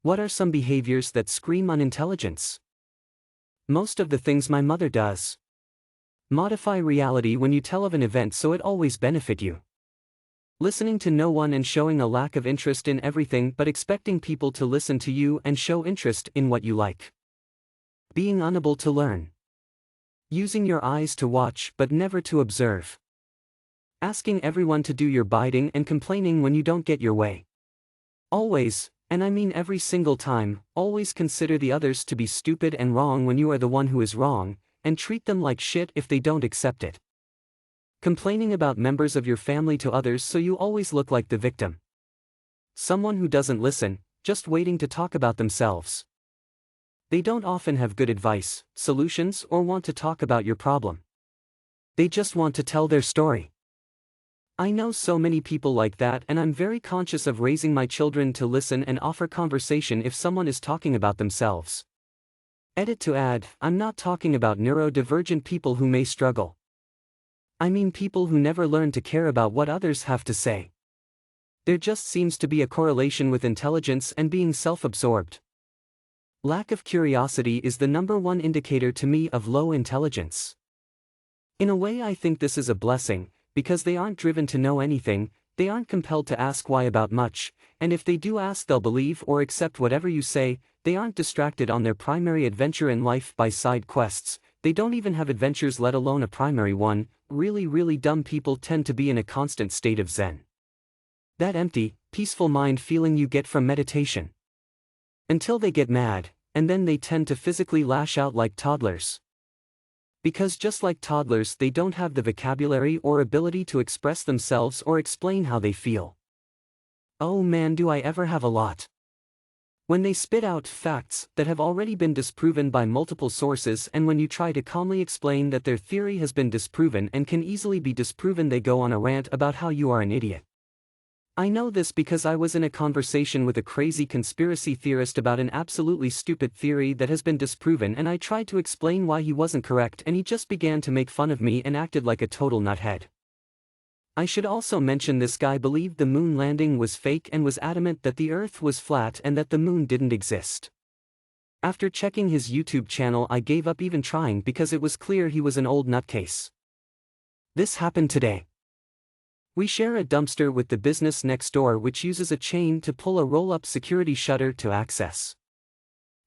What are some behaviors that scream unintelligence? Most of the things my mother does. Modify reality when you tell of an event so it always benefit you. Listening to no one and showing a lack of interest in everything but expecting people to listen to you and show interest in what you like. Being unable to learn. Using your eyes to watch but never to observe. Asking everyone to do your bidding and complaining when you don't get your way. Always, and I mean every single time, always consider the others to be stupid and wrong when you are the one who is wrong, and treat them like shit if they don't accept it. Complaining about members of your family to others so you always look like the victim. Someone who doesn't listen, just waiting to talk about themselves. They don't often have good advice, solutions, or want to talk about your problem. They just want to tell their story. I know so many people like that, and I'm very conscious of raising my children to listen and offer conversation if someone is talking about themselves. Edit to add, I'm not talking about neurodivergent people who may struggle. I mean people who never learn to care about what others have to say. There just seems to be a correlation with intelligence and being self-absorbed. Lack of curiosity is the #1 indicator to me of low intelligence. In a way, I think this is a blessing, because they aren't driven to know anything, they aren't compelled to ask why about much, and if they do ask, they'll believe or accept whatever you say. They aren't distracted on their primary adventure in life by side quests. They don't even have adventures, let alone a primary one. Really dumb people tend to be in a constant state of zen. That empty, peaceful mind feeling you get from meditation. Until they get mad, and then they tend to physically lash out like toddlers. Because just like toddlers, they don't have the vocabulary or ability to express themselves or explain how they feel. Oh man, do I ever have a lot. When they spit out facts that have already been disproven by multiple sources, and when you try to calmly explain that their theory has been disproven and can easily be disproven, they go on a rant about how you are an idiot. I know this because I was in a conversation with a crazy conspiracy theorist about an absolutely stupid theory that has been disproven, and I tried to explain why he wasn't correct, and he just began to make fun of me and acted like a total nuthead. I should also mention this guy believed the moon landing was fake and was adamant that the Earth was flat and that the moon didn't exist. After checking his YouTube channel, I gave up even trying because it was clear he was an old nutcase. This happened today. We share a dumpster with the business next door, which uses a chain to pull a roll-up security shutter to access.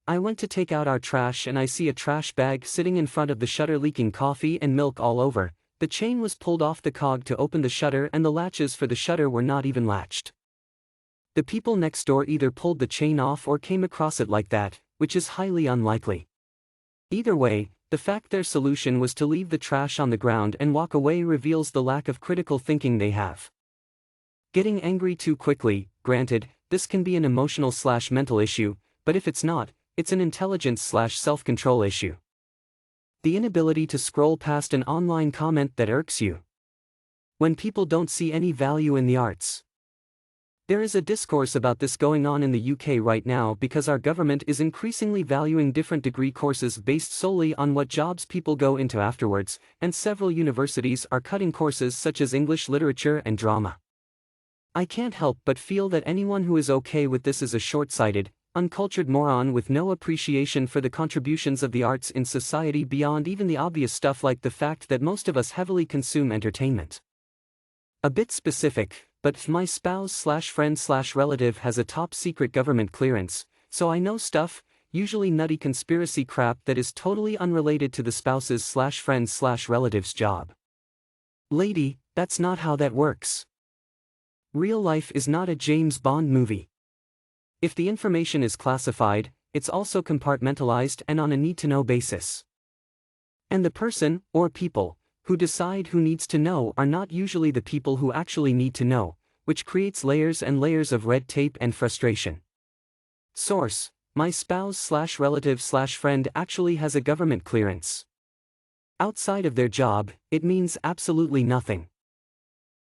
I went to take out our trash and I see a trash bag sitting in front of the shutter leaking coffee and milk all over. The chain was pulled off the cog to open the shutter and the latches for the shutter were not even latched. The people next door either pulled the chain off or came across it like that, which is highly unlikely. Either way, the fact their solution was to leave the trash on the ground and walk away reveals the lack of critical thinking they have. Getting angry too quickly, granted, this can be an emotional/mental issue, but if it's not, it's an intelligence/self-control issue. The inability to scroll past an online comment that irks you. When people don't see any value in the arts. There is a discourse about this going on in the UK right now because our government is increasingly valuing different degree courses based solely on what jobs people go into afterwards, and several universities are cutting courses such as English literature and drama. I can't help but feel that anyone who is okay with this is a short-sighted, uncultured moron with no appreciation for the contributions of the arts in society beyond even the obvious stuff like the fact that most of us heavily consume entertainment. A bit specific, but my spouse/friend/relative has a top-secret government clearance, so I know stuff, usually nutty conspiracy crap that is totally unrelated to the spouse's/friend's/relative's job. Lady, that's not how that works. Real life is not a James Bond movie. If the information is classified, it's also compartmentalized and on a need-to-know basis. And the person, or people, who decide who needs to know are not usually the people who actually need to know, which creates layers and layers of red tape and frustration. Source: my spouse/relative/friend actually has a government clearance. Outside of their job, it means absolutely nothing.